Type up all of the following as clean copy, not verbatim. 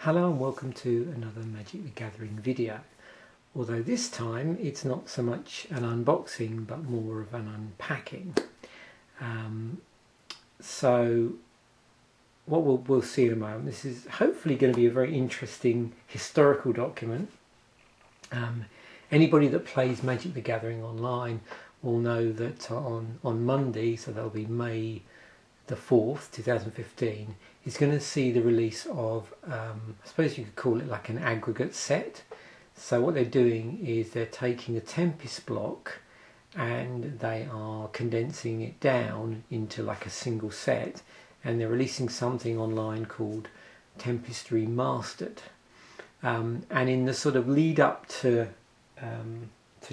Hello and welcome to another Magic the Gathering video. Although this time it's not so much an unboxing but more of an unpacking. So what we'll see in a moment, this is hopefully going to be a very interesting historical document. Anybody that plays Magic the Gathering online will know that on Monday, so that'll be May the 4th, 2015, is going to see the release of, I suppose you could call it like an aggregate set. So what they're doing is they're taking a Tempest block and they are condensing it down into like a single set, and they're releasing something online called Tempest Remastered. And in the sort of lead up to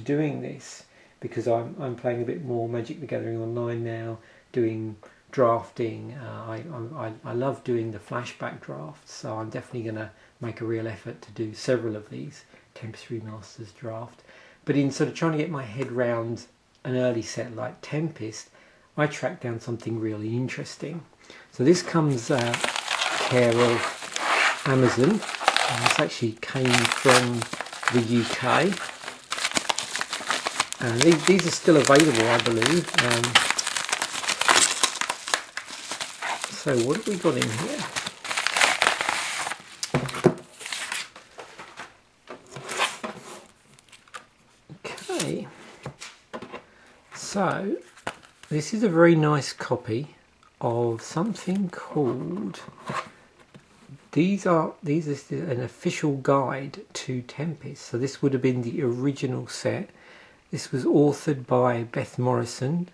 doing this, because I'm playing a bit more Magic the Gathering online now, doing drafting, I love doing the flashback drafts, so I'm definitely going to make a real effort to do several of these Tempest Remasters draft. But in sort of trying to get my head round an early set like Tempest, I tracked down something really interesting. So this comes care of Amazon, and this actually came from the UK, and these are still available, I believe. So what have we got in here? Okay, so this is a very nice copy of something called, these are an official guide to Tempest. So this would have been the original set. This was authored by Beth Morsand.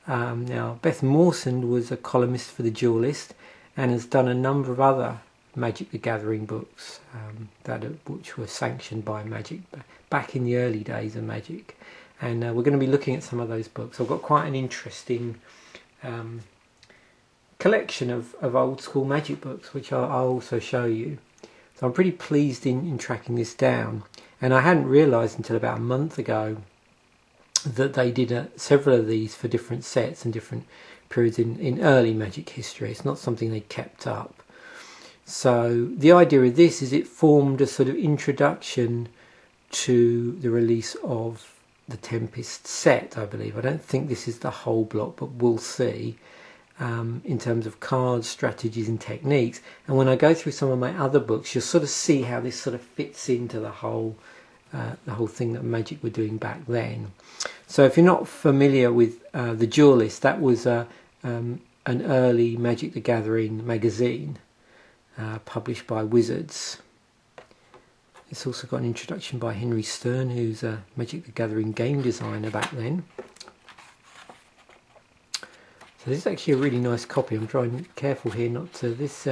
Now, Beth Morsand was a columnist for The Duelist and has done a number of other Magic the Gathering books which were sanctioned by Magic back in the early days of Magic. And we're going to be looking at some of those books. I've got quite an interesting collection of old school Magic books, which I'll also show you. So I'm pretty pleased in tracking this down. And I hadn't realised until about a month ago that they did several of these for different sets and different periods in early Magic history. It's not something they kept up. So the idea of this is it formed a sort of introduction to the release of the Tempest set, I believe. I don't think this is the whole block, but we'll see, in terms of cards, strategies and techniques. And when I go through some of my other books, you'll sort of see how this sort of fits into the whole thing that Magic were doing back then. So if you're not familiar with The Duelist, that was an early Magic the Gathering magazine published by Wizards. It's also got an introduction by Henry Stern, who's a Magic the Gathering game designer back then. So this is actually a really nice copy. I'm trying careful here not to. This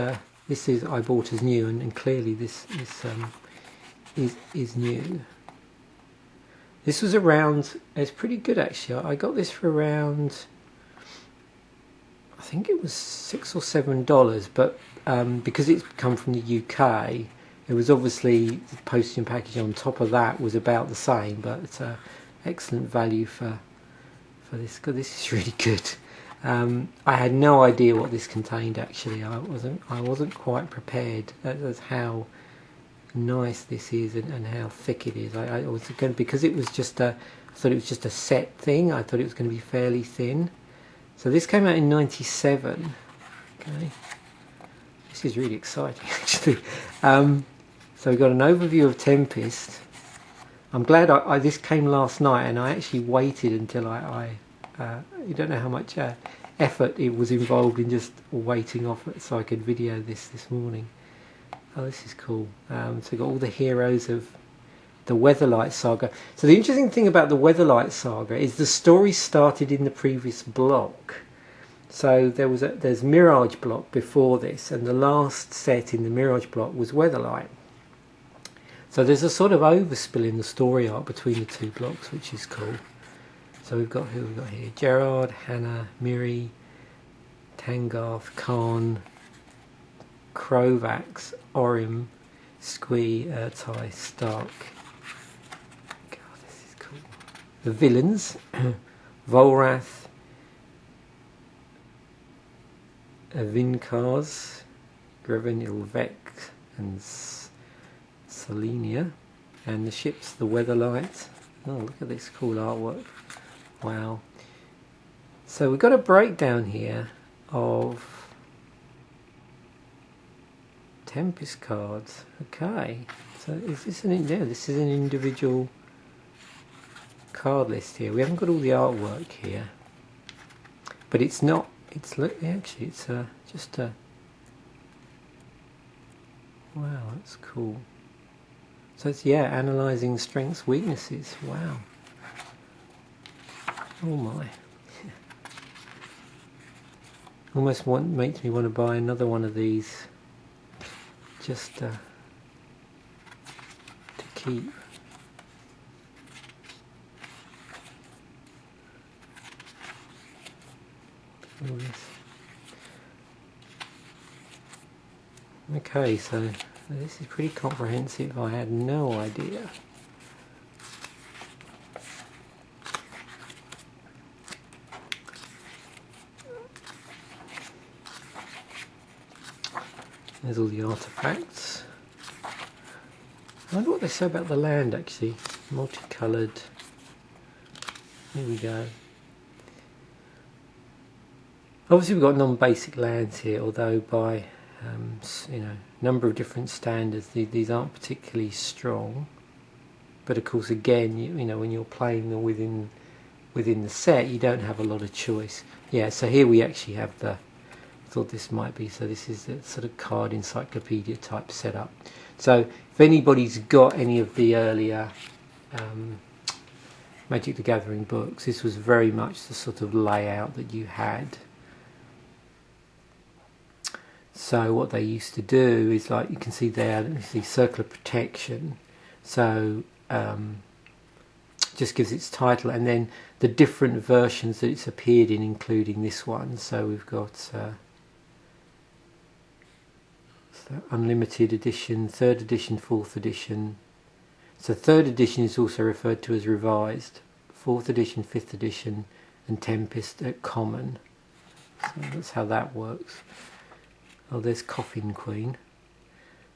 is I bought as new, and clearly this is new. This was around, it's pretty good actually. I got this for around, I think it was $6 or $7, but because it's come from the UK, it was obviously the postage and packaging on top of that was about the same, but it's an excellent value for this. God, this is really good. I had no idea what this contained actually. I wasn't quite prepared as how nice this is and how thick it is. I was going, because it was just I thought it was just a set thing. I thought it was going to be fairly thin. So this came out in '97. Okay, this is really exciting actually. So we've got an overview of Tempest. I'm glad this came last night, and I actually waited until you don't know how much effort it was involved in just waiting off it so I could video this morning. Oh, this is cool. So we've got all the heroes of the Weatherlight Saga. So the interesting thing about the Weatherlight Saga is the story started in the previous block. So there's Mirage block before this, and the last set in the Mirage block was Weatherlight. So there's a sort of overspill in the story arc between the two blocks, which is cool. So we've got, who we've got here? Gerard, Hannah, Miri, Tangarth, Khan, Krovax, Orim, Squee, Urtai, Stark. God, this is cool. The villains, Volrath, Vinkars, Grevenil Vec and Selenia, and the ships, the Weatherlight. Oh, look at this cool artwork. Wow. So we've got a breakdown here of Tempest cards. Okay. So is this this is an individual card list here. We haven't got all the artwork here. But it's not, actually it's just a, wow, that's cool. So it's, yeah, analysing strengths, weaknesses. Wow. Oh my. Almost makes me want to buy another one of these just to keep. All this. Okay, so this is pretty comprehensive. I had no idea. There's all the artifacts. I wonder what they say about the land actually. Multicoloured. Here we go. Obviously we've got non-basic lands here, although by number of different standards these aren't particularly strong. But of course again, you know, when you're playing them within the set, you don't have a lot of choice. Yeah, so here we actually have the, I thought this might be, so this is the sort of card encyclopedia type setup. So if anybody's got any of the earlier Magic the Gathering books, this was very much the sort of layout that you had. So what they used to do is, like you can see there, you see Circle of Protection. So just gives its title, and then the different versions that it's appeared in, including this one. So we've got Unlimited Edition, 3rd edition, 4th edition. So 3rd edition is also referred to as Revised, 4th edition, 5th edition, and Tempest at Common. So that's how that works. Oh, there's Coffin Queen.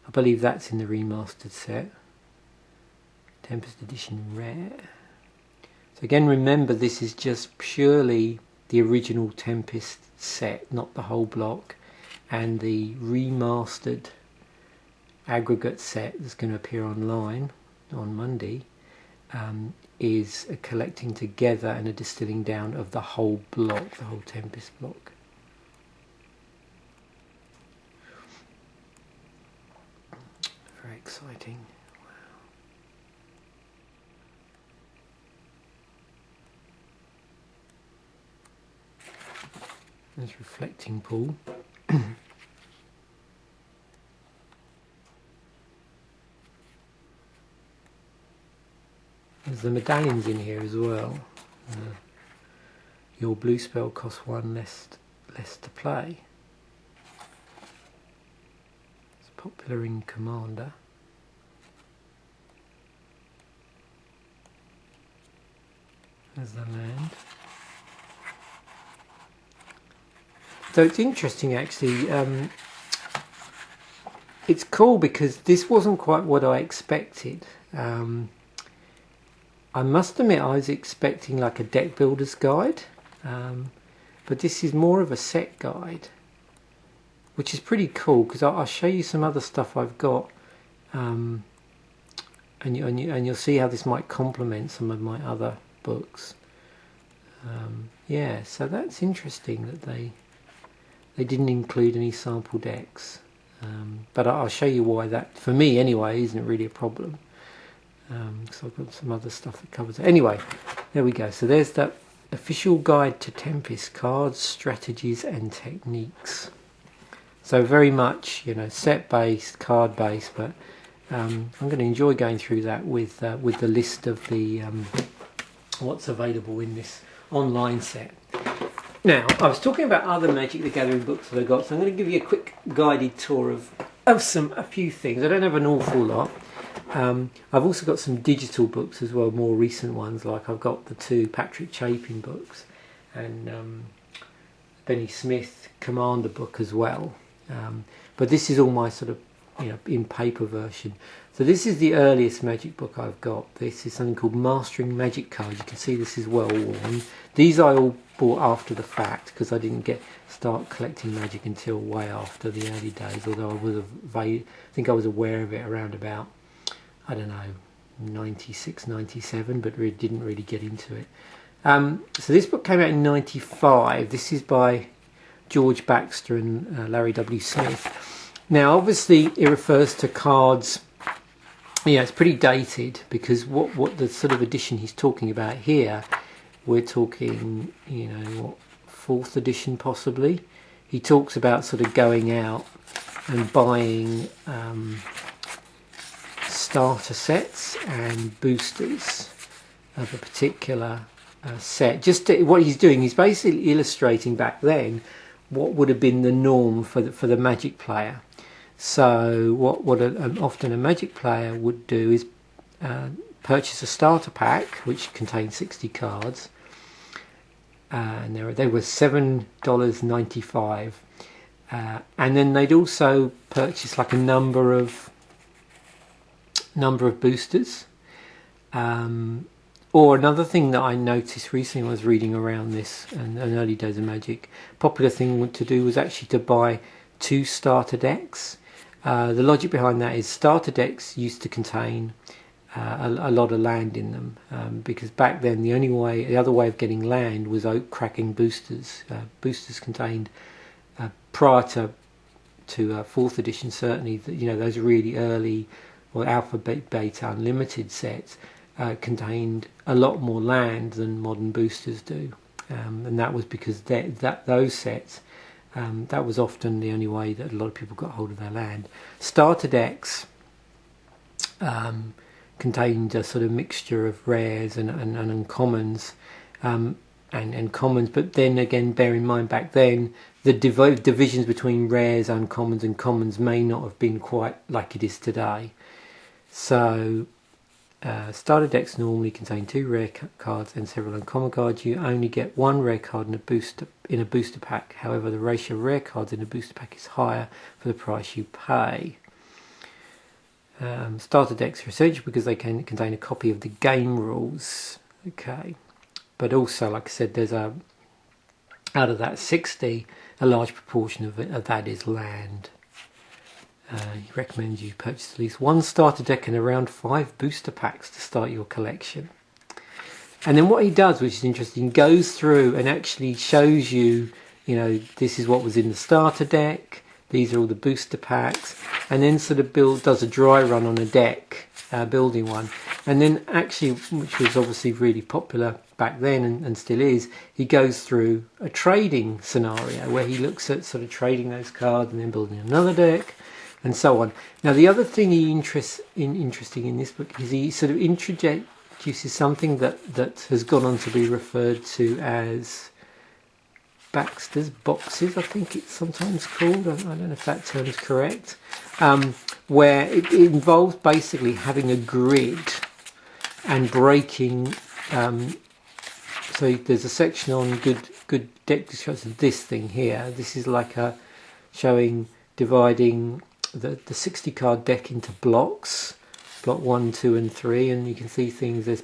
I believe that's in the remastered set. Tempest Edition Rare. So again, remember this is just purely the original Tempest set, not the whole block. And the remastered aggregate set that's going to appear online on Monday is a collecting together and a distilling down of the whole block, the whole Tempest block. Very exciting. Wow. There's Reflecting Pool. There's the medallions in here as well. Your blue spell costs 1 less to play. It's popular in Commander. There's the land. So it's interesting actually. It's cool because this wasn't quite what I expected. I must admit I was expecting like a deck builder's guide, but this is more of a set guide, which is pretty cool because I'll show you some other stuff I've got, and you'll see how this might complement some of my other books. Yeah, so that's interesting that they didn't include any sample decks, but I'll show you why that, for me anyway, isn't really a problem. So I've got some other stuff that covers it. Anyway, there we go. So there's that official guide to Tempest cards, strategies and techniques. So very much, you know, set based, card based, but I'm going to enjoy going through that with the list of the what's available in this online set. Now, I was talking about other Magic the Gathering books that I got, so I'm going to give you a quick guided tour of a few things. I don't have an awful lot. I've also got some digital books as well, more recent ones, like I've got the 2 Patrick Chapin books and Benny Smith Commander book as well. But this is all my sort of, in paper version. So this is the earliest magic book I've got. This is something called Mastering Magic Cards. You can see this is well worn. These I all bought after the fact because I didn't start collecting magic until way after the early days. Although I think I was aware of it around about, I don't know, 96, 97, but didn't really get into it. So this book came out in 95. This is by George Baxter and Larry W. Smith. Now, obviously, it refers to cards. Yeah, it's pretty dated because what the sort of edition he's talking about here, we're talking, what, 4th edition possibly. He talks about sort of going out and buying starter sets and boosters of a particular set. What he's doing, he's basically illustrating back then what would have been the norm for the magic player. So what often a magic player would do is purchase a starter pack which contains 60 cards, and they were $7.95, and then they'd also purchase like a number of boosters. Or another thing that I noticed recently when I was reading around this and early days of Magic, popular thing to do was actually to buy 2 starter decks. The logic behind that is starter decks used to contain a lot of land in them, because back then the other way of getting land was cracking boosters. Boosters contained, prior to 4th edition certainly, those really early or alpha, beta, unlimited sets contained a lot more land than modern boosters do, and that was because those sets, that was often the only way that a lot of people got hold of their land. Starter decks contained a sort of mixture of rares and uncommons, and commons, but then again bear in mind back then the divisions between rares, uncommons and commons may not have been quite like it is today. So starter decks normally contain 2 rare cards and several uncommon cards. You only get 1 rare card in a booster pack. However, the ratio of rare cards in a booster pack is higher for the price you pay. Starter decks are essential because they can contain a copy of the game rules. Okay, but also, like I said, there's out of that 60, a large proportion of that is land. He recommends you purchase at least 1 starter deck and around 5 booster packs to start your collection. And then what he does, which is interesting, goes through and actually shows you, this is what was in the starter deck, these are all the booster packs, and then sort of does a dry run on a deck, building one. And then actually, which was obviously really popular back then and still is, he goes through a trading scenario where he looks at sort of trading those cards and then building another deck, and so on. Now, the other thing interesting in this book is he sort of introduces something that has gone on to be referred to as Baxter's boxes, I think it's sometimes called. I don't know if that term is correct. Where it involves basically having a grid and breaking. So there's a section on good deck description. This thing here. This is like showing dividing the 60 card deck into blocks, block 1, 2 and 3, and you can see things as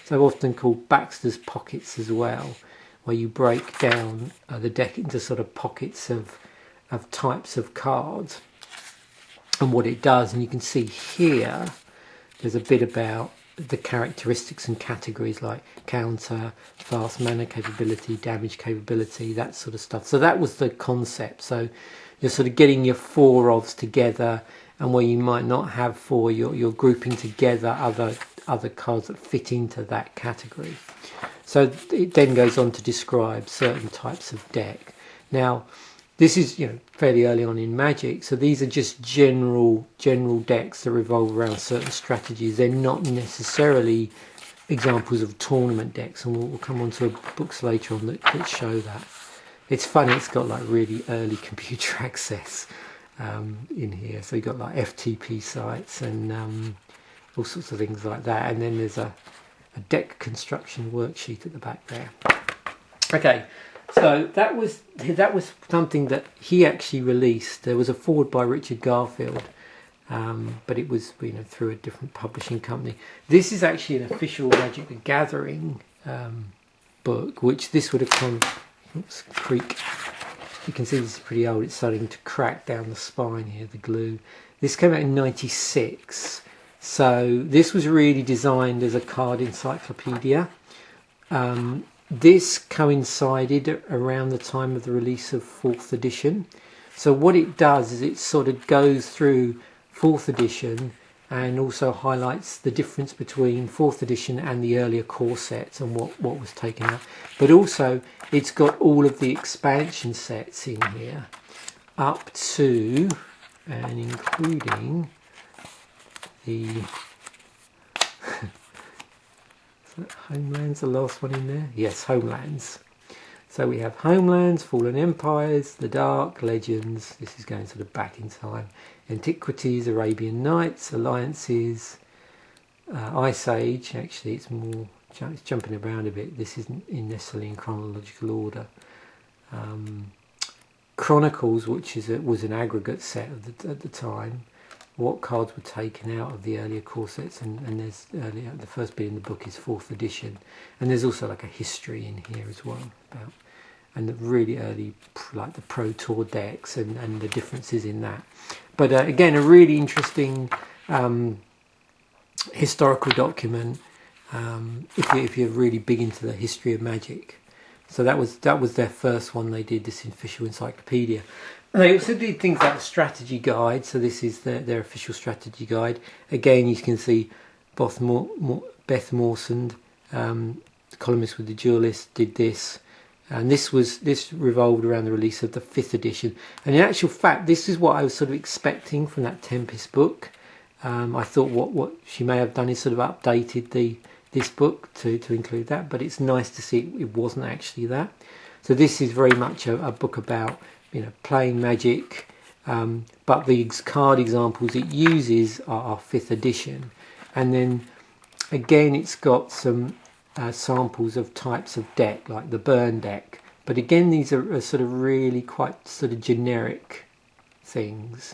so often called Baxter's pockets as well, where you break down the deck into sort of pockets of types of cards and what it does. And you can see here there's a bit about the characteristics and categories like counter, fast mana capability, damage capability, that sort of stuff. So that was the concept. So you're sort of getting your 4 ofs together, and where you might not have 4, you're grouping together other cards that fit into that category. So it then goes on to describe certain types of deck. Now, this is fairly early on in Magic, so these are just general decks that revolve around certain strategies. They're not necessarily examples of tournament decks, and we'll come on to books later on that show that. It's funny, it's got like really early computer access in here, so you've got like FTP sites and all sorts of things like that, and then there's a deck construction worksheet at the back there. Okay, So that was something that he actually released. There was a foreword by Richard Garfield, but it was through a different publishing company. This is actually an official Magic the Gathering book, which this would have come. Oops, creak. You can see this is pretty old. It's starting to crack down the spine here, the glue. This came out in '96, so this was really designed as a card encyclopedia. This coincided around the time of the release of 4th edition. So what it does is it sort of goes through 4th edition and also highlights the difference between 4th edition and the earlier core sets and what was taken out. But also it's got all of the expansion sets in here up to and including the Homelands, the last one in there? Yes, Homelands. So we have Homelands, Fallen Empires, The Dark, Legends. This is going sort of back in time. Antiquities, Arabian Nights, Alliances, Ice Age. Actually, it's jumping around a bit. This isn't necessarily in chronological order. Chronicles, which was an aggregate set at the time. What cards were taken out of the earlier core sets, and there's the first bit in the book is 4th edition, and there's also like a history in here as well about and the really early like the Pro Tour decks and the differences in that. But again, a really interesting historical document if you're really big into the history of Magic. So that was their first one they did, this official encyclopedia. And they also did things like a strategy guide. So this is their official strategy guide. Again, you can see Beth Mawsond, the columnist with the Duelist, did this. And this revolved around the release of the 5th edition. And in actual fact, this is what I was sort of expecting from that Tempest book. I thought what she may have done is sort of updated this book to include that. But it's nice to see it wasn't actually that. So this is very much a book about playing Magic, but the card examples it uses are 5th edition, and then again it's got some samples of types of deck like the burn deck, but again these are sort of really quite sort of generic things.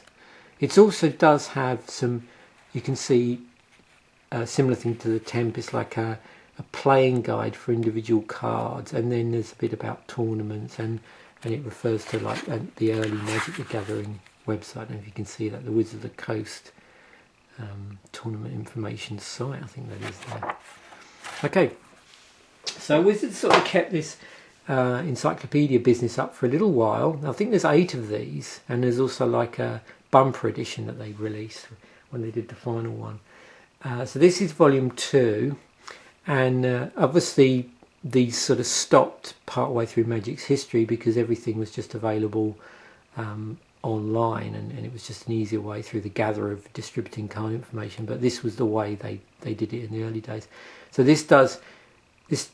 It also does have some, you can see a similar thing to the Tempest, like a playing guide for individual cards, and then there's a bit about tournaments and it refers to like the early Magic the Gathering website. I don't know if you can see that, the Wizards of the Coast tournament information site, I think that is there. Okay, so Wizards sort of kept this encyclopedia business up for a little while. I think there's 8 of these, and there's also like a bumper edition that they released when they did the final one. So this is volume 2, and obviously these sort of stopped partway through Magic's history because everything was just available online, and it was just an easier way through the gather of distributing card information. But this was the way they did it in the early days. So this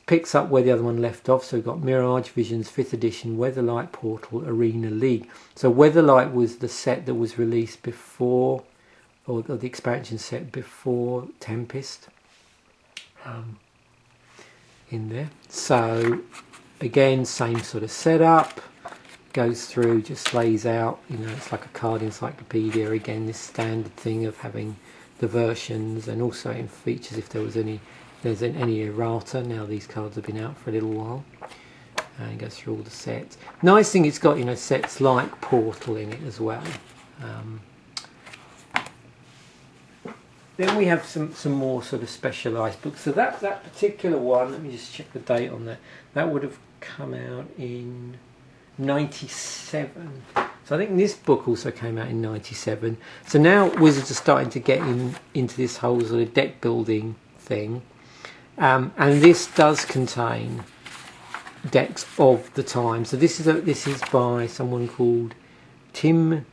picks up where the other one left off. So we've got Mirage Visions 5th edition, Weatherlight, Portal, Arena, League. So Weatherlight was the set that was released before, or the expansion set before Tempest. In there. So again, same sort of setup, goes through, just lays out, it's like a card encyclopedia. Again, this standard thing of having the versions, and also in features if there's any errata. Now these cards have been out for a little while, and it goes through all the sets. Nice thing, it's got sets like Portal in it as well. Then we have some more sort of specialised books. So that particular one, let me just check the date on that. That would have come out in '97. So I think this book also came out in '97. So now Wizards are starting to get into this whole sort of deck building thing, and this does contain decks of the time. So this is by someone called Tim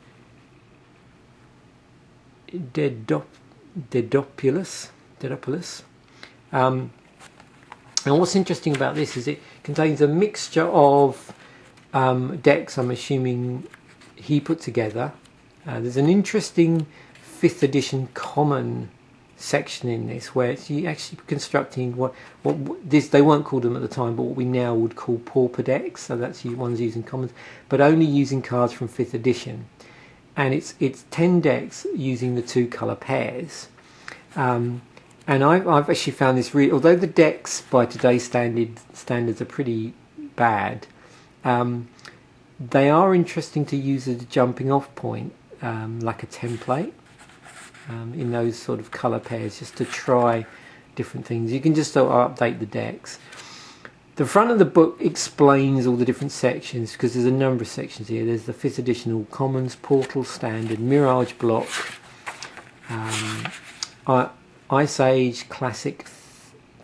Dedopoulos. And what's interesting about this is it contains a mixture of decks, I'm assuming he put together. There's an interesting 5th edition common section in this where it's you actually constructing what this, they weren't called them at the time, but what we now would call pauper decks. So that's ones using commons, but only using cards from 5th edition, and it's 10 decks using the 2 colour pairs. And I've actually found this really, although the decks by today's standards are pretty bad, they are interesting to use as a jumping off point, like a template. In those sort of colour pairs, just to try different things. You can just sort of update the decks. The front of the book explains all the different sections, because there's a number of sections here. There's the 5th edition All Commons, Portal, Standard, Mirage Block, Ice Age, Classic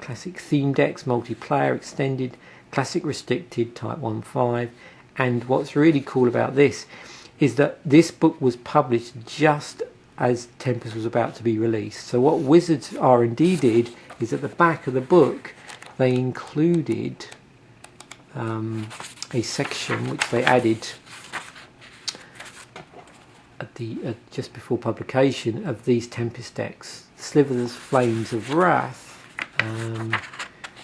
Theme Decks, Multiplayer, Extended, Classic Restricted, Type 1.5. And what's really cool about this is that this book was published just as Tempest was about to be released. So what Wizards R&D did is at the back of the book they included a section which they added at the just before publication of these Tempest decks: Slivers, Flames of Wrath,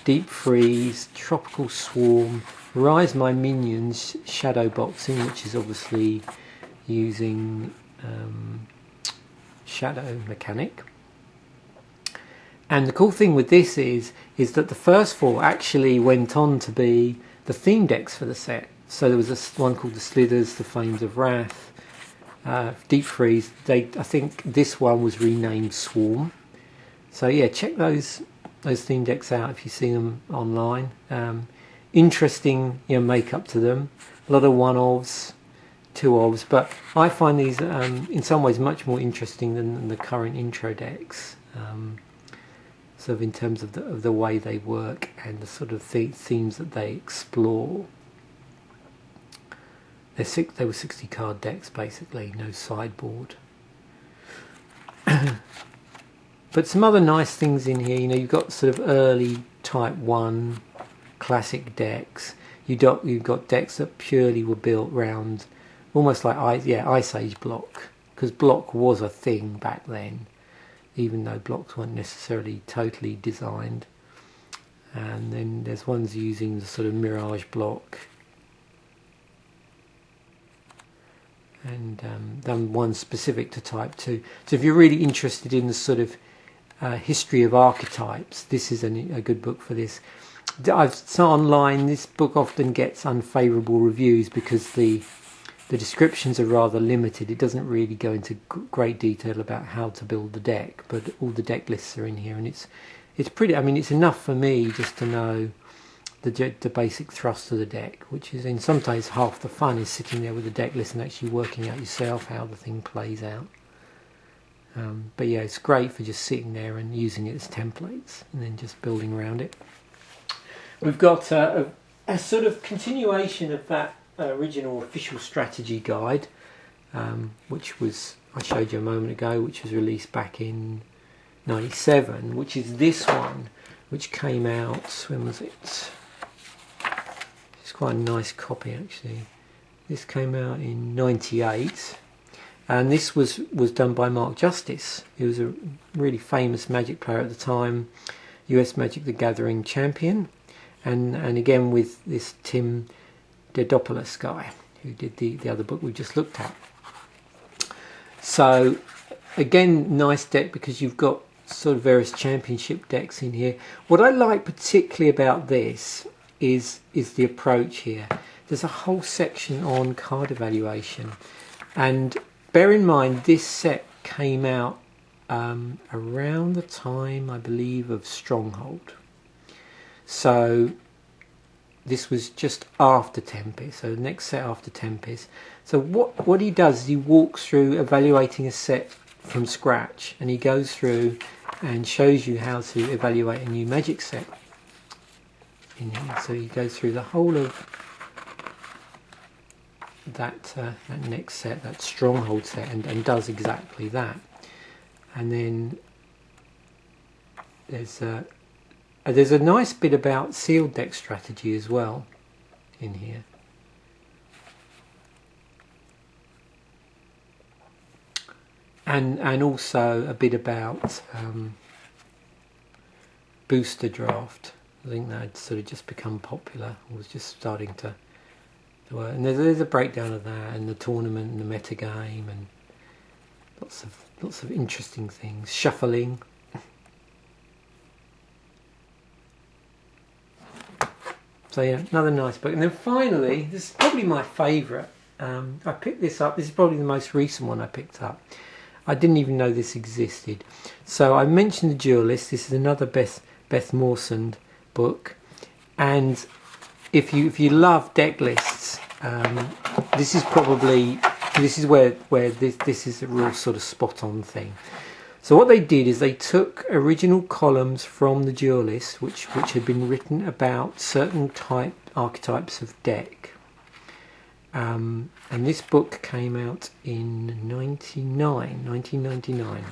Deep Freeze, Tropical Swarm, Rise My Minions, Shadow Boxing, which is obviously using shadow mechanic. And the cool thing with this is that the first 4 actually went on to be the theme decks for the set. So there was one called the Slithers, the Flames of Wrath, Deep Freeze. I think this one was renamed Swarm. So yeah, check those theme decks out if you see them online. Interesting, makeup to them. A lot of one-offs, 2-ofs, but I find these in some ways much more interesting than the current intro decks, sort of in terms of the way they work and the sort of themes that they explore. They were 60 card decks basically, no sideboard. But some other nice things in here, you've got sort of early Type 1 classic decks. You've got decks that purely were built around almost like Ice Age block, because block was a thing back then, even though blocks weren't necessarily totally designed. And then there's ones using the sort of Mirage block, and then one specific to Type 2. So if you're really interested in the sort of history of archetypes, this is a good book for this. I've saw online this book often gets unfavourable reviews because the descriptions are rather limited. It doesn't really go into great detail about how to build the deck, but all the deck lists are in here, and it's pretty. I mean, it's enough for me just to know the basic thrust of the deck, which is in some ways half the fun, is sitting there with the deck list and actually working out yourself how the thing plays out. But yeah, it's great for just sitting there and using it as templates and then just building around it. We've got a sort of continuation of that original official strategy guide, which I showed you a moment ago, which was released back in '97, which is this one, which came out, when was it? It's quite a nice copy actually. This came out in '98, and this was done by Mark Justice. He was a really famous Magic player at the time, US Magic the Gathering champion, and again with this Tim Dedopoulos guy who did the other book we just looked at. So again, nice deck because you've got sort of various championship decks in here. What I like particularly about this is the approach here. There's a whole section on card evaluation, and bear in mind this set came out around the time, I believe, of Stronghold. So this was just after Tempest, so the next set after Tempest. So what he does is he walks through evaluating a set from scratch, and he goes through and shows you how to evaluate a new Magic set in here. So he goes through the whole of that next set, that Stronghold set, and does exactly that. And then there's a nice bit about sealed deck strategy as well in here. and also a bit about booster draft. I think that had sort of just become popular, or was just starting to work. And there's a breakdown of that, and the tournament, and the meta game, and lots of interesting things. Shuffling. So yeah, another nice book. And then finally, this is probably my favourite. I picked this up. This is probably the most recent one I picked up. I didn't even know this existed. So I mentioned The Duelist. This is another Beth Mawson book. And if you love deck lists, this is where this is a real sort of spot on thing. So what they did is they took original columns from The Duelist, which had been written about certain archetypes of deck. And this book came out in 1999.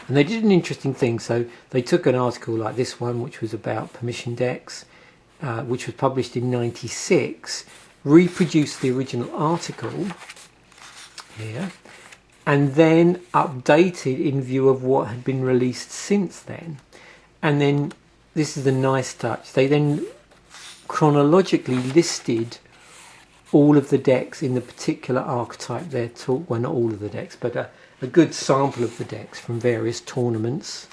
And they did an interesting thing. So they took an article like this one, which was about permission decks, which was published in '96, reproduced the original article here, and then updated in view of what had been released since then. And then, this is the nice touch, they then chronologically listed all of the decks in the particular archetype they're taught. Well, not all of the decks, but a good sample of the decks from various tournaments.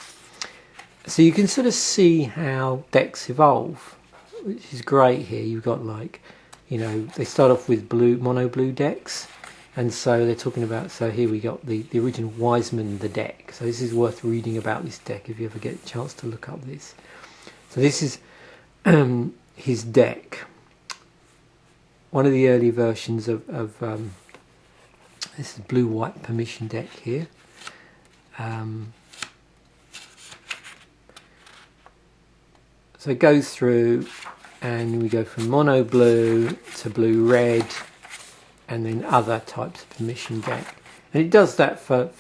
So you can sort of see how decks evolve, which is great here. You've got, like, you know, they start off with mono blue decks. And so they're talking about, so here we got the original Wiseman, the deck. So this is worth reading about this deck if you ever get a chance to look up this. So this is his deck. One of the early versions of this is blue-white permission deck here. So it goes through, and we go from mono blue to blue red, and then other types of permission deck. And it does that for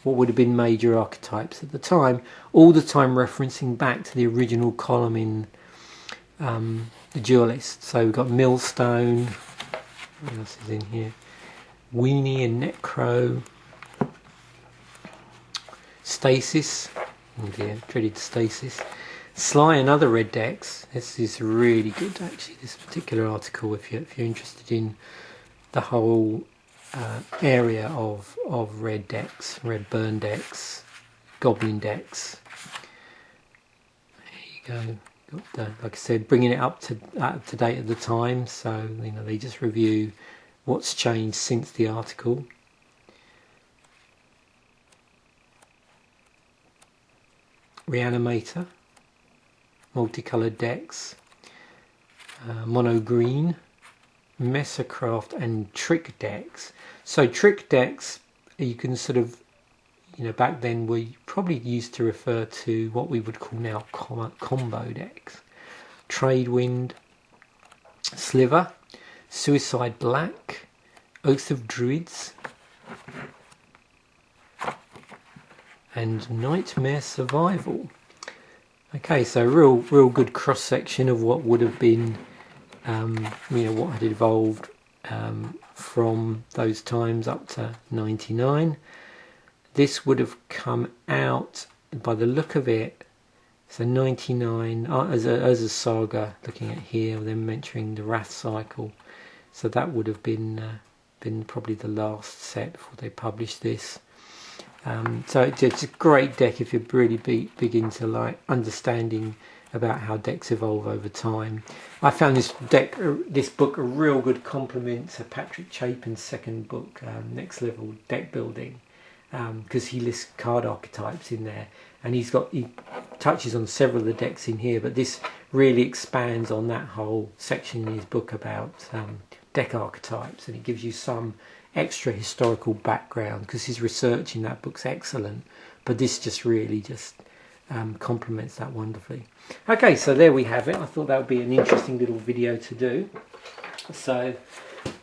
what would have been major archetypes at the time, all the time referencing back to the original column in The Duelist. So we've got Millstone, what else is in here? Weenie and Necro, Stasis, oh dear, dreaded Stasis, Sly and other red decks. This is really good, actually, this particular article, if you're interested in the whole area of red decks, red burn decks, goblin decks. There you go. Got the, like I said, bringing it up to date at the time. So you know, they just review what's changed since the article. Reanimator, multicolored decks, mono green, Messercraft, and trick decks. So trick decks, you can sort of, you know, back then we probably used to refer to what we would call now combo decks. Tradewind, Sliver, Suicide Black, Oath of Druids, and Nightmare Survival. Okay, so real good cross section of what would have been, you know, what had evolved from those times up to '99. This would have come out, by the look of it, so '99 as a saga. Looking at here, then mentioning the Wrath Cycle, so that would have been probably the last set before they published this. So it's a great deck if you're really big into like understanding about how decks evolve over time. I found this book a real good complement to Patrick Chapin's second book, Next Level Deck Building, because he lists card archetypes in there, and he touches on several of the decks in here, but this really expands on that whole section in his book about deck archetypes, and it gives you some extra historical background, because his research in that book's excellent, but this just really complements that wonderfully. Okay, so there we have it. I thought that would be an interesting little video to do. So,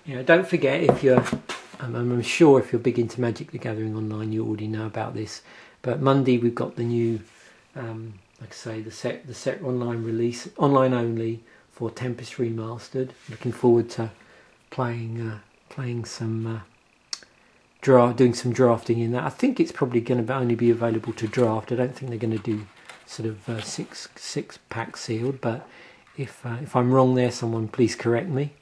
you know, don't forget, if you're I'm sure if you're big into Magic the Gathering Online, you already know about this, but Monday we've got the new like I say, the set online release, online only, for Tempest Remastered. Looking forward to playing some doing some drafting in that. I think it's probably going to only be available to draft. I don't think they're going to do sort of six pack sealed, but if I'm wrong there, someone please correct me.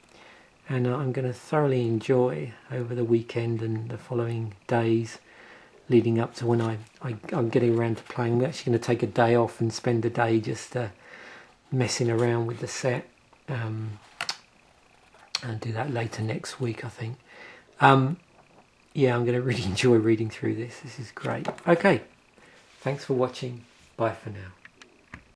And I'm going to thoroughly enjoy over the weekend and the following days leading up to when I'm getting around to playing. I'm actually going to take a day off and spend a day just messing around with the set, and do that later next week, I think. Yeah, I'm going to really enjoy reading through this. This is great. Okay, thanks for watching. Bye for now.